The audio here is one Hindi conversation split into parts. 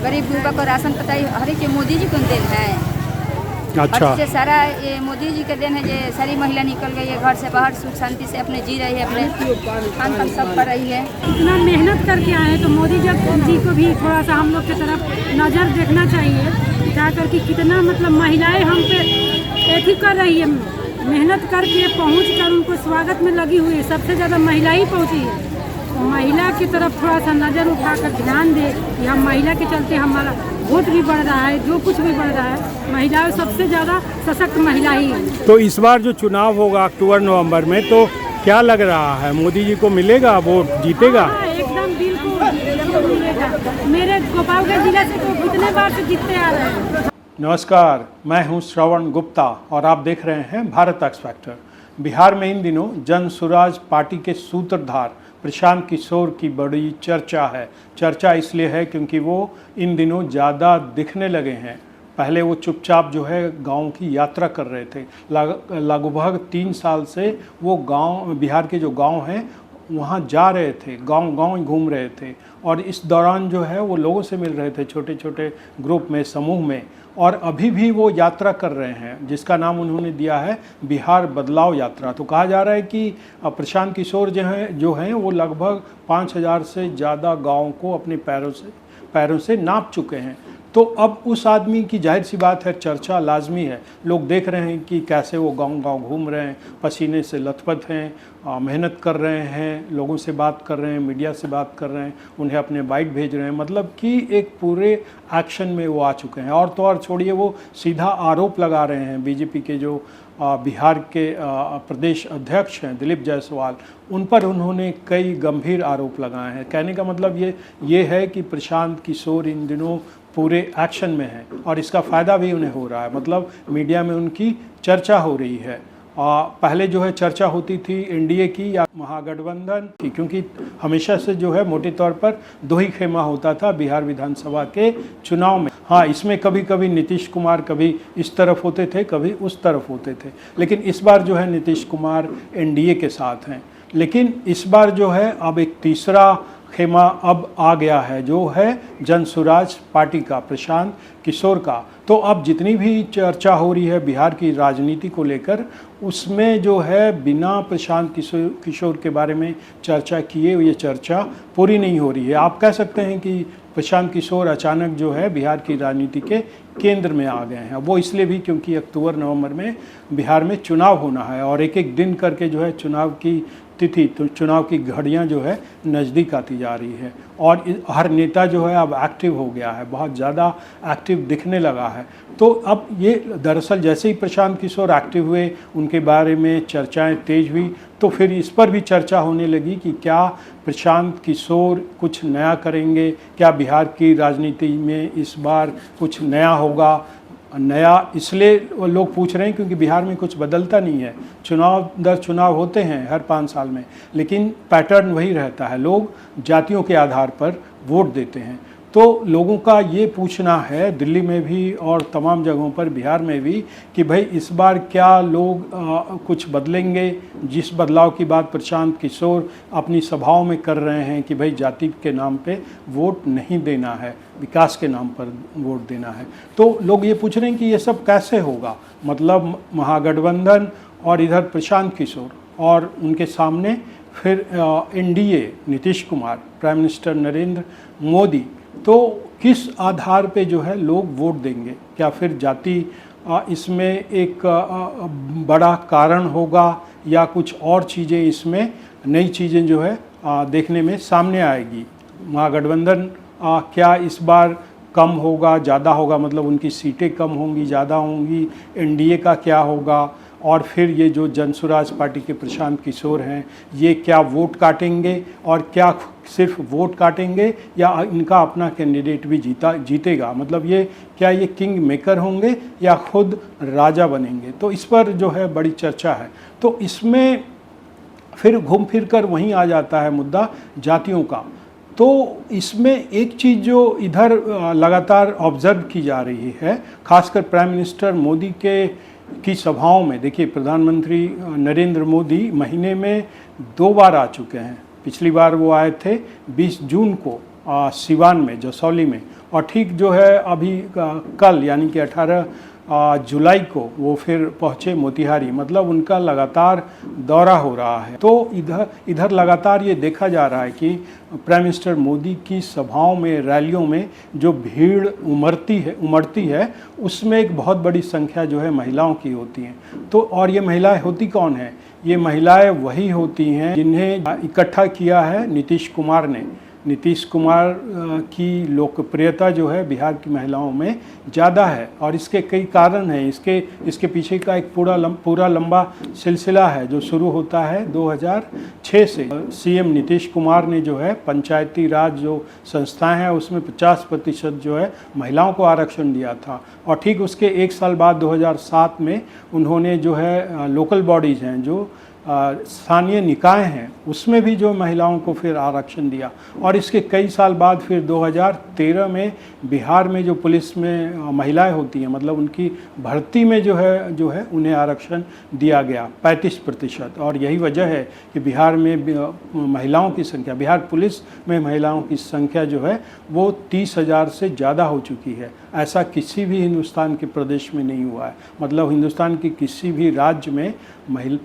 गरीब गुरबा को राशन पताई हर एक मोदी जी को देन है। अच्छा। और इससे सारा ये मोदी जी के देन है। जो सारी महिला निकल गई है घर से बाहर, सुख शांति से अपने जी रही है, अपने खान पान सब कर रही है। इतना मेहनत करके आए तो मोदी जी को भी थोड़ा सा हम लोग की तरफ नज़र देखना चाहिए, जा कर के कितना मतलब महिलाएं हम पे ऐसी कर रही है, मेहनत करके पहुंच कर उनको स्वागत में लगी हुई है। सबसे ज़्यादा महिला ही पहुंची है। तो महिला की तरफ थोड़ा सा नज़र उठाकर ध्यान दे कि हम महिला के चलते हमारा वोट भी बढ़ रहा है, जो कुछ भी बढ़ रहा है, महिलाएं सबसे ज़्यादा सशक्त महिला ही है। तो इस बार जो चुनाव होगा अक्टूबर नवंबर में, तो क्या लग रहा है, मोदी जी को मिलेगा वोट, जीतेगा? हाँ, एकदम बिल्कुल मिलेगा। मेरे गोपालगंज जिला से तो कितने बार से जीतते आ रहे हैं। नमस्कार, मैं हूं श्रवण गुप्ता और आप देख रहे हैं भारत एक्स फैक्टर। बिहार में इन दिनों जन सुराज पार्टी के सूत्रधार प्रशांत किशोर की बड़ी चर्चा है। चर्चा इसलिए है क्योंकि वो इन दिनों ज़्यादा दिखने लगे हैं। पहले वो चुपचाप जो है गांव की यात्रा कर रहे थे। लगभग 3 साल से वो गांव, बिहार के जो गांव हैं वहाँ जा रहे थे, गांव घूम रहे थे और इस दौरान जो है वो लोगों से मिल रहे थे, छोटे छोटे ग्रुप में, समूह में। और अभी भी वो यात्रा कर रहे हैं जिसका नाम उन्होंने दिया है बिहार बदलाव यात्रा। तो कहा जा रहा है कि प्रशांत किशोर जो हैं वो लगभग 5000 से ज़्यादा गाँव को अपने पैरों से नाप चुके हैं। तो अब उस आदमी की जाहिर सी बात है चर्चा लाजमी है। लोग देख रहे हैं कि कैसे वो गांव घूम रहे हैं, पसीने से लथपथ हैं, मेहनत कर रहे हैं, लोगों से बात कर रहे हैं, मीडिया से बात कर रहे हैं, उन्हें अपने बाइट भेज रहे हैं। मतलब कि एक पूरे एक्शन में वो आ चुके हैं। और तो और छोड़िए, वो सीधा आरोप लगा रहे हैं बीजेपी के जो बिहार के प्रदेश अध्यक्ष हैं दिलीप जायसवाल, उन पर उन्होंने कई गंभीर आरोप लगाए हैं। कहने का मतलब ये है कि प्रशांत किशोर इन दिनों पूरे एक्शन में है और इसका फ़ायदा भी उन्हें हो रहा है। मतलब मीडिया में उनकी चर्चा हो रही है। पहले जो है चर्चा होती थी एनडीए की या महागठबंधन की, क्योंकि हमेशा से जो है मोटे तौर पर 2 ही खेमा होता था बिहार विधानसभा के चुनाव में। हाँ, इसमें कभी कभी नीतीश कुमार कभी इस तरफ होते थे, कभी उस तरफ होते थे, लेकिन इस बार जो है नीतीश कुमार एनडीए के साथ हैं। लेकिन इस बार जो है अब एक तीसरा खेमा अब आ गया है, जो है जन सुराज पार्टी का, प्रशांत किशोर का। तो अब जितनी भी चर्चा हो रही है बिहार की राजनीति को लेकर, उसमें जो है बिना प्रशांत किशोर के बारे में चर्चा किए ये चर्चा पूरी नहीं हो रही है। आप कह सकते हैं कि प्रशांत किशोर अचानक जो है बिहार की राजनीति के केंद्र में आ गए हैं। वो इसलिए भी क्योंकि अक्टूबर नवंबर में बिहार में चुनाव होना है और एक एक दिन करके जो है चुनाव की तिथि, तो चुनाव की घड़ियां जो है नज़दीक आती जा रही है और हर नेता जो है अब एक्टिव हो गया है, बहुत ज़्यादा एक्टिव दिखने लगा है। तो अब ये दरअसल जैसे ही प्रशांत किशोर एक्टिव हुए, उनके बारे में चर्चाएं तेज हुई, तो फिर इस पर भी चर्चा होने लगी कि क्या प्रशांत किशोर कुछ नया करेंगे, क्या बिहार की राजनीति में इस बार कुछ नया होगा। नया इसलिए लोग पूछ रहे हैं क्योंकि बिहार में कुछ बदलता नहीं है। चुनाव दर चुनाव होते हैं हर 5 साल में, लेकिन पैटर्न वही रहता है, लोग जातियों के आधार पर वोट देते हैं। तो लोगों का ये पूछना है दिल्ली में भी और तमाम जगहों पर, बिहार में भी, कि भाई इस बार क्या लोग कुछ बदलेंगे। जिस बदलाव की बात प्रशांत किशोर अपनी सभाओं में कर रहे हैं कि भाई जाति के नाम पे वोट नहीं देना है, विकास के नाम पर वोट देना है। तो लोग ये पूछ रहे हैं कि ये सब कैसे होगा। मतलब महागठबंधन और इधर प्रशांत किशोर और उनके सामने फिर NDA, Nitish Kumar, prime minister Narendra Modi. तो किस आधार पे जो है लोग वोट देंगे? क्या फिर जाति इसमें एक बड़ा कारण होगा या कुछ और चीज़ें, इसमें नई चीज़ें जो है देखने में सामने आएगी? महागठबंधन क्या इस बार कम होगा, ज़्यादा होगा, मतलब उनकी सीटें कम होंगी, ज़्यादा होंगी? एनडीए का क्या होगा? और फिर ये जो जनसुराज पार्टी के प्रशांत किशोर हैं, ये क्या वोट काटेंगे और क्या सिर्फ वोट काटेंगे या इनका अपना कैंडिडेट भी जीतेगा? मतलब ये क्या ये किंग मेकर होंगे या खुद राजा बनेंगे? तो इस पर जो है बड़ी चर्चा है। तो इसमें फिर घूम फिर कर वहीं आ जाता है मुद्दा जातियों का। तो इसमें एक चीज़ जो इधर लगातार ऑब्जर्व की जा रही है, खासकर प्राइम मिनिस्टर मोदी की सभाओं में, देखिए प्रधानमंत्री नरेंद्र मोदी महीने में 2 बार आ चुके हैं। पिछली बार वो आए थे 20 जून को सिवान में, जसौली में, और ठीक जो है अभी कल यानी कि 18 जुलाई को वो फिर पहुँचे मोतिहारी, मतलब उनका लगातार दौरा हो रहा है। तो इधर लगातार ये देखा जा रहा है कि प्राइम मिनिस्टर मोदी की सभाओं में, रैलियों में जो भीड़ उमड़ती है उसमें एक बहुत बड़ी संख्या जो है महिलाओं की होती हैं। तो और ये महिलाएं होती कौन हैं? ये महिलाएं वही होती हैं जिन्हें इकट्ठा किया है नीतीश कुमार ने। नीतीश कुमार की लोकप्रियता जो है बिहार की महिलाओं में ज़्यादा है और इसके कई कारण हैं। इसके पीछे का एक पूरा लंबा सिलसिला है जो शुरू होता है 2006 से। सीएम नीतीश कुमार ने जो है पंचायती राज जो संस्थाएं हैं उसमें 50% जो है महिलाओं को आरक्षण दिया था और ठीक उसके एक साल बाद 2007 में उन्होंने जो है लोकल बॉडीज़ हैं, जो स्थानीय निकाय हैं, उसमें भी जो महिलाओं को फिर आरक्षण दिया। और इसके कई साल बाद फिर 2013 में बिहार में जो पुलिस में महिलाएं होती हैं, मतलब उनकी भर्ती में जो है उन्हें आरक्षण दिया गया 35%। और यही वजह है कि बिहार में महिलाओं की संख्या, बिहार पुलिस में महिलाओं की संख्या जो है वो 30,000 से ज़्यादा हो चुकी है। ऐसा किसी भी हिंदुस्तान के प्रदेश में नहीं हुआ है, मतलब हिंदुस्तान के किसी भी राज्य में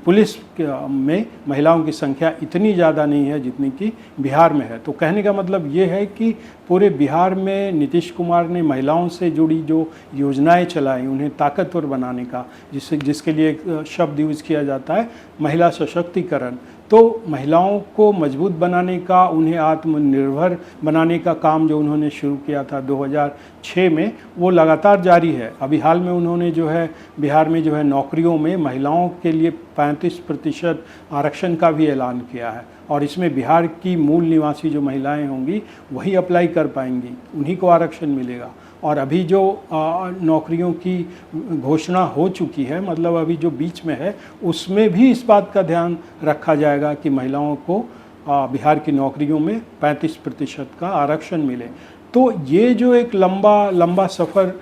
पुलिस में महिलाओं की संख्या इतनी ज़्यादा नहीं है जितनी कि बिहार में है। तो कहने का मतलब ये है कि पूरे बिहार में नीतीश कुमार ने महिलाओं से जुड़ी जो योजनाएं चलाई, उन्हें ताकतवर बनाने का, जिसके लिए एक शब्द यूज़ किया जाता है महिला सशक्तिकरण। तो महिलाओं को मजबूत बनाने का, उन्हें आत्मनिर्भर बनाने का काम जो उन्होंने शुरू किया था 2006 में, वो लगातार जारी है। अभी हाल में उन्होंने जो है बिहार में जो है नौकरियों में महिलाओं के लिए 35% आरक्षण का भी ऐलान किया है और इसमें बिहार की मूल निवासी जो महिलाएं होंगी वही अप्लाई कर पाएंगी, उन्हीं को आरक्षण मिलेगा। और अभी जो नौकरियों की घोषणा हो चुकी है, मतलब अभी जो बीच में है, उसमें भी इस बात का ध्यान रखा जाएगा कि महिलाओं को बिहार की नौकरियों में 35% का आरक्षण मिले। तो ये जो एक लंबा सफ़र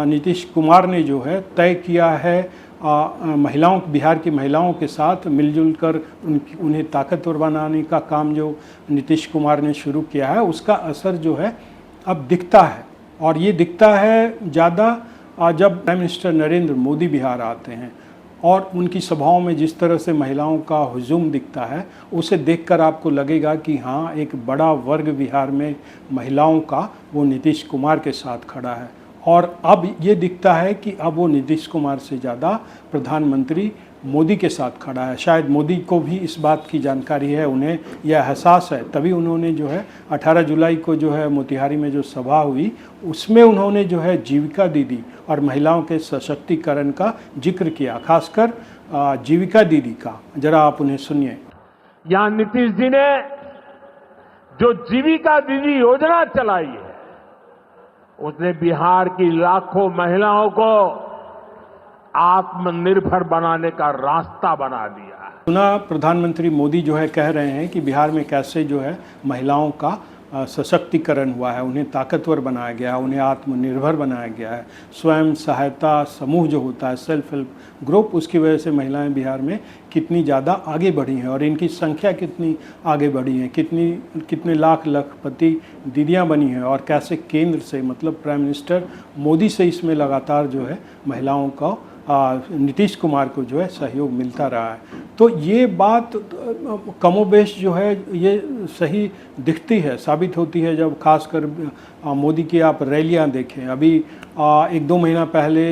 नीतीश कुमार ने जो है तय किया है बिहार की महिलाओं के साथ मिलजुल कर उन्हें ताकतवर बनाने का काम जो नीतीश कुमार ने शुरू किया है, उसका असर जो है अब दिखता है। और ये दिखता है ज़्यादा जब प्राइम मिनिस्टर नरेंद्र मोदी बिहार आते हैं और उनकी सभाओं में जिस तरह से महिलाओं का हुजूम दिखता है, उसे देखकर आपको लगेगा कि हाँ, एक बड़ा वर्ग बिहार में महिलाओं का वो नीतीश कुमार के साथ खड़ा है। और अब ये दिखता है कि अब वो नीतीश कुमार से ज़्यादा प्रधानमंत्री मोदी के साथ खड़ा है। शायद मोदी को भी इस बात की जानकारी है, उन्हें यह एहसास है, तभी उन्होंने जो है 18 जुलाई को जो है मोतिहारी में जो सभा हुई उसमें उन्होंने जो है जीविका दीदी और महिलाओं के सशक्तिकरण का जिक्र किया, खासकर जीविका दीदी का। जरा आप उन्हें सुनिए। यहाँ नीतीश जी ने जो जीविका दीदी योजना चलाई है, उसने बिहार की लाखों महिलाओं को आत्मनिर्भर बनाने का रास्ता बना दिया है। सुना प्रधानमंत्री मोदी जो है कह रहे हैं कि बिहार में कैसे जो है महिलाओं का सशक्तिकरण हुआ है, उन्हें ताकतवर बनाया गया है, उन्हें आत्मनिर्भर बनाया गया है। स्वयं सहायता समूह जो होता है, सेल्फ हेल्प ग्रुप, उसकी वजह से महिलाएं बिहार में कितनी ज़्यादा आगे बढ़ी हैं और इनकी संख्या कितनी आगे बढ़ी है, कितने लखपति दीदियां बनी हैं और कैसे केंद्र से, मतलब प्राइम मिनिस्टर मोदी से इसमें लगातार जो है महिलाओं का नीतीश कुमार को जो है सहयोग मिलता रहा है। तो ये बात कमोबेश जो है ये सही दिखती है, साबित होती है जब खासकर मोदी की आप रैलियां देखें। अभी 1-2 महीना पहले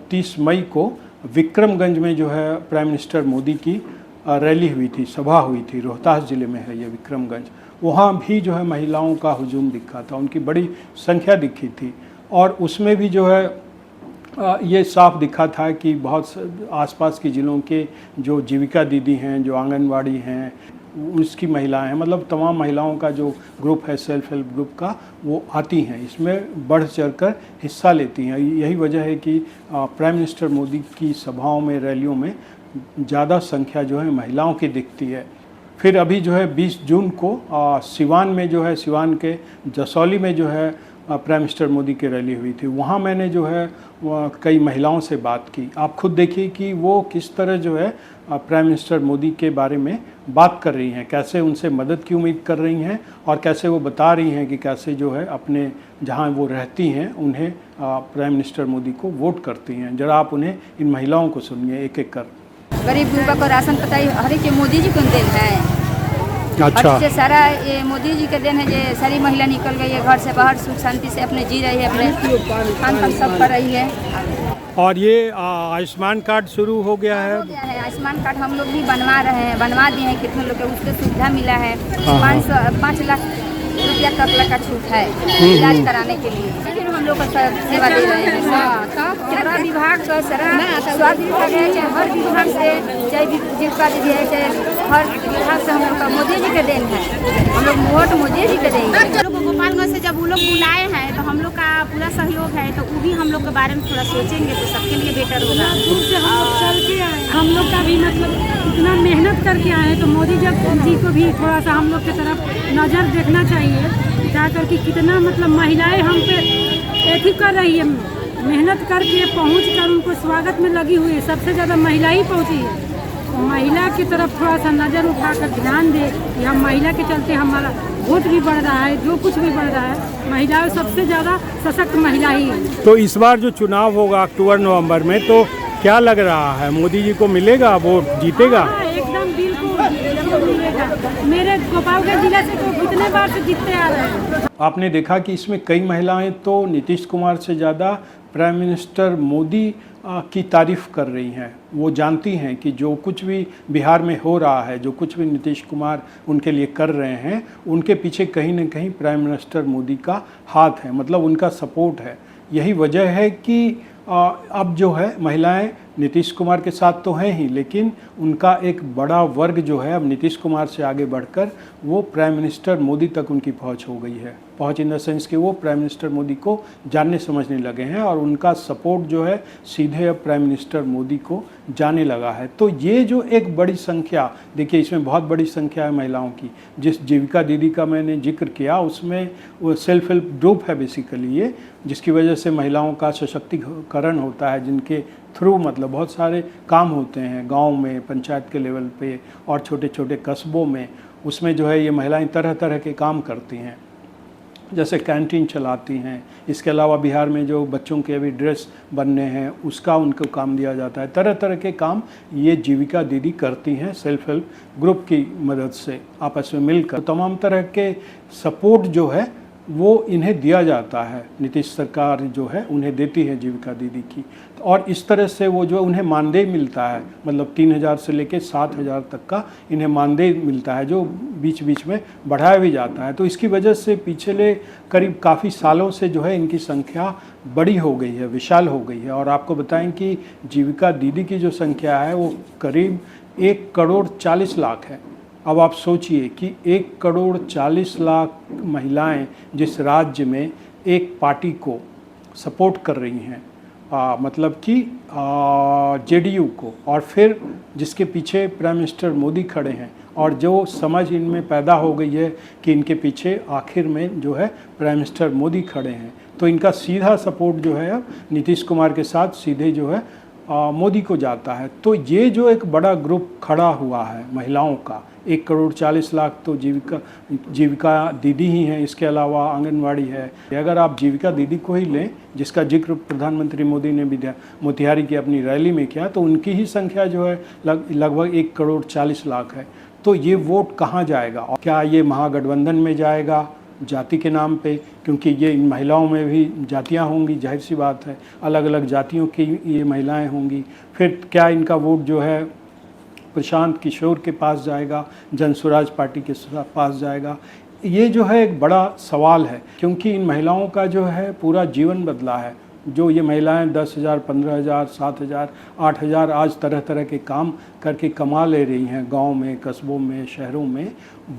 30 मई को विक्रमगंज में जो है प्राइम मिनिस्टर मोदी की रैली हुई थी, सभा हुई थी। रोहतास ज़िले में है ये विक्रमगंज। वहाँ भी जो है महिलाओं का हुजूम दिखा था, उनकी बड़ी संख्या दिखी थी और उसमें भी जो है ये साफ दिखा था कि बहुत आसपास के ज़िलों के जो जीविका दीदी हैं, जो आंगनवाड़ी हैं, उसकी महिलाएं हैं, मतलब तमाम महिलाओं का जो ग्रुप है सेल्फ हेल्प ग्रुप का, वो आती हैं, इसमें बढ़ चढ़कर हिस्सा लेती हैं। यही वजह है कि प्राइम मिनिस्टर मोदी की सभाओं में, रैलियों में ज़्यादा संख्या जो है महिलाओं की दिखती है। फिर अभी जो है 20 जून को सिवान में जो है, सिवान के जसौली में जो है प्राइम मिनिस्टर मोदी की रैली हुई थी। वहाँ मैंने जो है कई महिलाओं से बात की। आप खुद देखिए कि वो किस तरह जो है प्राइम मिनिस्टर मोदी के बारे में बात कर रही हैं, कैसे उनसे मदद की उम्मीद कर रही हैं और कैसे वो बता रही हैं कि कैसे जो है अपने जहां वो रहती हैं उन्हें प्राइम मिनिस्टर मोदी को वोट करती हैं। जरा आप उन्हें इन महिलाओं को सुनिए एक एक कर। गरीब गुरबा को राशन पता ही हर एक मोदी जी को देन है। अच्छा, और सारा ये मोदी जी के देन है। जो सारी महिला निकल गई है घर से बाहर, सुख शांति से अपने जी रही है, अपने खान पान सब कर रही है। और ये आयुष्मान कार्ड शुरू हो गया है। हो गया है आयुष्मान कार्ड, हम लोग भी बनवा रहे हैं, बनवा दिए हैं। कितने लोग को उससे सुविधा मिला है। 5 लाख रुपया तक का छूट है इलाज कराने के लिए। लेकिन हम लोग का सेवा दे रहे हैं। सारा विभाग का, सारा स्वास्थ्य विभाग है, चाहे हर विभाग से, चाहे जीविका दीदी है, चाहे हर विभाग से हम लोग का मोदी जी के देन है। हम लोग वोट मोदी जी के देंगे। हम लोग गोपालगंज से जब वो लोग बुलाए हैं तो हम लोग का पूरा सहयोग है, तो वो भी हम लोग के बारे में थोड़ा सोचेंगे तो सबके लिए बेटर होगा। दूर से हम लोग चल के आए, हम लोग का भी मतलब इतना मेहनत करके आए हैं, तो मोदी जी को भी थोड़ा सा हम लोग की तरफ नज़र देखना चाहिए। जा करके कितना मतलब महिलाएं हम पे एथी कर रही है, मेहनत करके पहुंच कर उनको स्वागत में लगी हुई है। सबसे ज़्यादा महिला ही पहुंची है। तो महिला की तरफ थोड़ा सा नज़र उठाकर ध्यान दे कि हम महिला के चलते हमारा वोट भी बढ़ रहा है, जो कुछ भी बढ़ रहा है। महिलाएं सबसे ज़्यादा सशक्त महिला ही है। तो इस बार जो चुनाव होगा अक्टूबर नवंबर में, तो क्या लग रहा है, मोदी जी को मिलेगा, वोट जीतेगा? हाँ, एकदम बिल्कुल मिलेगा। मेरे गोपालगंज जिला से तो कितने बार से जीतते आ रहे हैं। आपने देखा कि इसमें कई महिलाएं तो नीतीश कुमार से ज़्यादा प्राइम मिनिस्टर मोदी की तारीफ कर रही हैं। वो जानती हैं कि जो कुछ भी बिहार में हो रहा है, जो कुछ भी नीतीश कुमार उनके लिए कर रहे हैं, उनके पीछे कहीं न कहीं प्राइम मिनिस्टर मोदी का हाथ है, मतलब उनका सपोर्ट है। यही वजह है कि अब जो है महिलाएं नीतीश कुमार के साथ तो हैं ही, लेकिन उनका एक बड़ा वर्ग जो है अब नीतीश कुमार से आगे बढ़कर वो प्राइम मिनिस्टर मोदी तक उनकी पहुंच हो गई है। पहुंच इन द सेंस कि वो प्राइम मिनिस्टर मोदी को जानने समझने लगे हैं और उनका सपोर्ट जो है सीधे अब प्राइम मिनिस्टर मोदी को जाने लगा है। तो ये जो एक बड़ी संख्या, देखिए इसमें बहुत बड़ी संख्या है महिलाओं की। जिस जीविका दीदी का मैंने जिक्र किया उसमें वो सेल्फ हेल्प ग्रुप है बेसिकली ये, जिसकी वजह से महिलाओं का सशक्तिकरण होता है, जिनके थ्रू मतलब बहुत सारे काम होते हैं गांव में, पंचायत के लेवल पे और छोटे छोटे कस्बों में। उसमें जो है ये महिलाएं तरह तरह के काम करती हैं, जैसे कैंटीन चलाती हैं। इसके अलावा बिहार में जो बच्चों के अभी ड्रेस बनने हैं उसका उनको काम दिया जाता है। तरह तरह के काम ये जीविका दीदी करती हैं सेल्फ हेल्प ग्रुप की मदद से आपस में मिलकर। तो तमाम तरह के सपोर्ट जो है वो इन्हें दिया जाता है, नीतीश सरकार जो है उन्हें देती है जीविका दीदी की। और इस तरह से वो जो उन्हें मानदेय मिलता है, मतलब 3,000 से लेकर 7,000 तक का इन्हें मानदेय मिलता है, जो बीच बीच में बढ़ाया भी जाता है। तो इसकी वजह से पिछले करीब काफ़ी सालों से जो है इनकी संख्या बड़ी हो गई है, विशाल हो गई है। और आपको बताएं कि जीविका दीदी की जो संख्या है वो करीब 1,40,00,000 है। अब आप सोचिए कि 1,40,00,000 महिलाएं जिस राज्य में एक पार्टी को सपोर्ट कर रही हैं, मतलब कि जेडीयू को, और फिर जिसके पीछे प्राइम मिनिस्टर मोदी खड़े हैं, और जो समझ इनमें पैदा हो गई है कि इनके पीछे आखिर में जो है प्राइम मिनिस्टर मोदी खड़े हैं, तो इनका सीधा सपोर्ट जो है अब नीतीश कुमार के साथ सीधे जो है मोदी को जाता है। तो ये जो एक बड़ा ग्रुप खड़ा हुआ है महिलाओं का, 1,40,00,000 तो जीविका दीदी ही हैं। इसके अलावा आंगनवाड़ी है। अगर आप जीविका दीदी को ही लें, जिसका जिक्र प्रधानमंत्री मोदी ने भी मोतिहारी की अपनी रैली में किया, तो उनकी ही संख्या जो है लगभग 1,40,00,000 है। तो ये वोट कहाँ जाएगा? और क्या ये महागठबंधन में जाएगा जाति के नाम पे? क्योंकि ये इन महिलाओं में भी जातियां होंगी, जाहिर सी बात है, अलग अलग जातियों की ये महिलाएं होंगी। फिर क्या इनका वोट जो है प्रशांत किशोर के पास जाएगा, जन स्वराज पार्टी के पास जाएगा? ये जो है एक बड़ा सवाल है, क्योंकि इन महिलाओं का जो है पूरा जीवन बदला है। जो ये महिलाएं 10,000, 15,000, 7,000, 8,000 आज तरह तरह के काम करके कमा ले रही हैं गांव में, कस्बों में, शहरों में,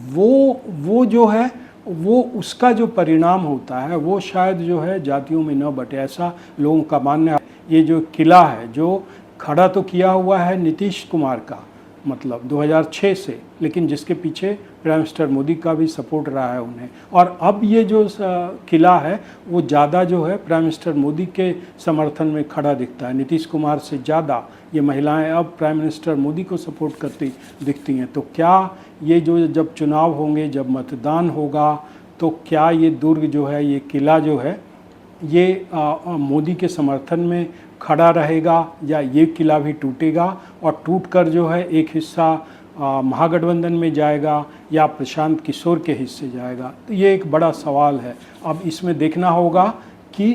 वो जो है वो उसका जो परिणाम होता है वो शायद जो है जातियों में न बटे, ऐसा लोगों का मानना है। ये जो किला है जो खड़ा तो किया हुआ है नीतीश कुमार का, मतलब 2006 से, लेकिन जिसके पीछे प्राइम मिनिस्टर मोदी का भी सपोर्ट रहा है उन्हें। और अब ये जो किला है वो ज़्यादा जो है प्राइम मिनिस्टर मोदी के समर्थन में खड़ा दिखता है। नीतीश कुमार से ज़्यादा ये महिलाएं अब प्राइम मिनिस्टर मोदी को सपोर्ट करती दिखती हैं। तो क्या ये जो जब चुनाव होंगे, जब मतदान होगा, तो क्या ये दुर्ग जो है, ये किला जो है, ये मोदी के समर्थन में खड़ा रहेगा या ये किला भी टूटेगा और टूटकर जो है एक हिस्सा महागठबंधन में जाएगा या प्रशांत किशोर के हिस्से जाएगा? तो ये एक बड़ा सवाल है। अब इसमें देखना होगा कि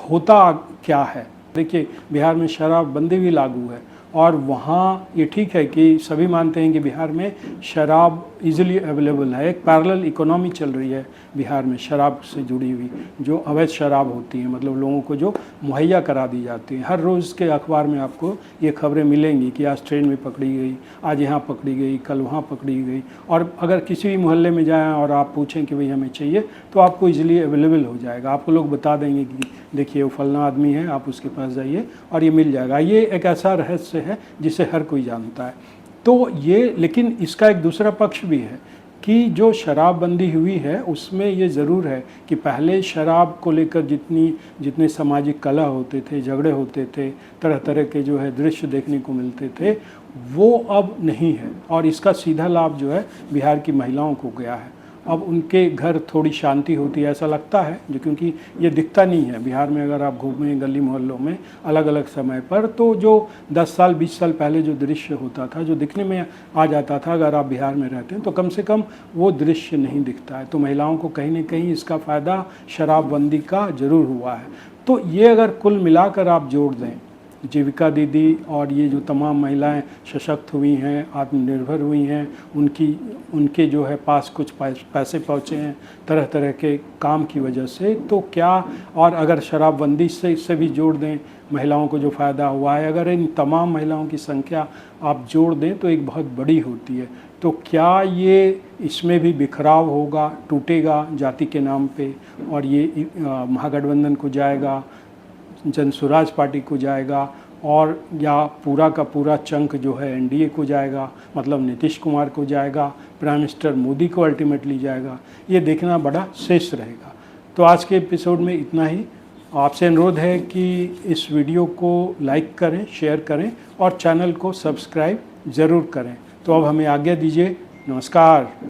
होता क्या है। देखिए, बिहार में शराबबंदी भी लागू है और वहाँ ये ठीक है कि सभी मानते हैं कि बिहार में शराब इजीली अवेलेबल है। एक पैरेलल इकोनॉमी चल रही है बिहार में शराब से जुड़ी हुई, जो अवैध शराब होती है, मतलब लोगों को जो मुहैया करा दी जाती है। हर रोज़ के अखबार में आपको ये खबरें मिलेंगी कि आज ट्रेन में पकड़ी गई, आज यहाँ पकड़ी गई, कल वहाँ पकड़ी गई। और अगर किसी भी मोहल्ले में जाएँ और आप पूछें कि भाई हमें चाहिए, तो आपको ईजिली अवेलेबल हो जाएगा। आपको लोग बता देंगे कि देखिए वो फलना आदमी है, आप उसके पास जाइए और ये मिल जाएगा। ये एक ऐसा रहस्य है जिसे हर कोई जानता है। तो ये, लेकिन इसका एक दूसरा पक्ष भी है कि जो शराबबंदी हुई है उसमें ये ज़रूर है कि पहले शराब को लेकर जितने सामाजिक कलह होते थे, झगड़े होते थे, तरह तरह के जो है दृश्य देखने को मिलते थे, वो अब नहीं है। और इसका सीधा लाभ जो है बिहार की महिलाओं को गया है। अब उनके घर थोड़ी शांति होती है, ऐसा लगता है, जो क्योंकि ये दिखता नहीं है बिहार में। अगर आप घूमें गली मोहल्लों में अलग अलग समय पर, तो जो 10 साल 20 साल पहले जो दृश्य होता था, जो दिखने में आ जाता था, अगर आप बिहार में रहते हैं तो कम से कम वो दृश्य नहीं दिखता है। तो महिलाओं को कहीं ना कहीं इसका फ़ायदा शराबबंदी का ज़रूर हुआ है। तो ये अगर कुल मिलाकर आप जोड़ दें, जीविका दीदी और ये जो तमाम महिलाएं सशक्त हुई हैं, आत्मनिर्भर हुई हैं, उनके जो है पास कुछ पैसे पहुँचे हैं तरह तरह के काम की वजह से, तो क्या, और अगर शराबबंदी से इससे भी जोड़ दें महिलाओं को जो फ़ायदा हुआ है, अगर इन तमाम महिलाओं की संख्या आप जोड़ दें तो एक बहुत बड़ी होती है। तो क्या ये इसमें भी बिखराव होगा, टूटेगा जाति के नाम पे, और ये महागठबंधन को जाएगा, जन स्वराज पार्टी को जाएगा, और या पूरा का पूरा चंक जो है एनडीए को जाएगा, मतलब नीतीश कुमार को जाएगा, प्राइम मिनिस्टर मोदी को अल्टीमेटली जाएगा? ये देखना बड़ा शेष रहेगा। तो आज के एपिसोड में इतना ही। आपसे अनुरोध है कि इस वीडियो को लाइक करें, शेयर करें और चैनल को सब्सक्राइब ज़रूर करें। तो अब हमें आज्ञा दीजिए। नमस्कार।